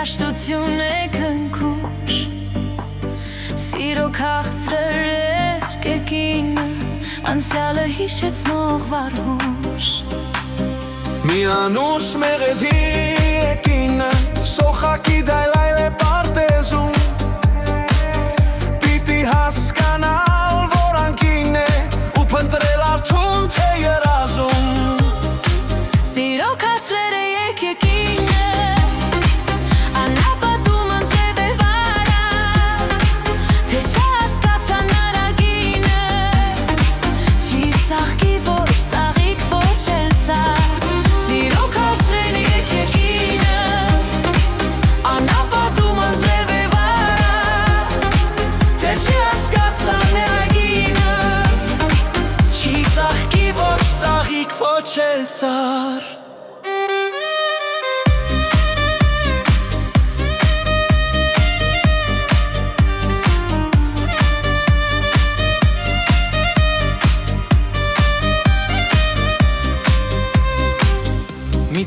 երաշտություն է քնքուշ Սիրո քաղցրեր երկեկինը Անցյալը հիշեցնող վարհուշ Մի անուշ մեղեդի եկինը Սոխակի դայլայլ է պարտեզում Պիտի հասկանալ, որ անկին է Ու պնտրել արդում թե երազում Սիրո քաղցրեր երկեկինը Անապատում անձև է վարա Թե շասկացա նարագինը Չի սաղկի ոչ սաղիկ ոչ էլ ծար Սիրո քաղցրեր երկեկինը Անապատում անձև է վարա Թե շասկացա նարագինը Չի սաղկի ոչ սաղիկ ոչ էլ ծար Մի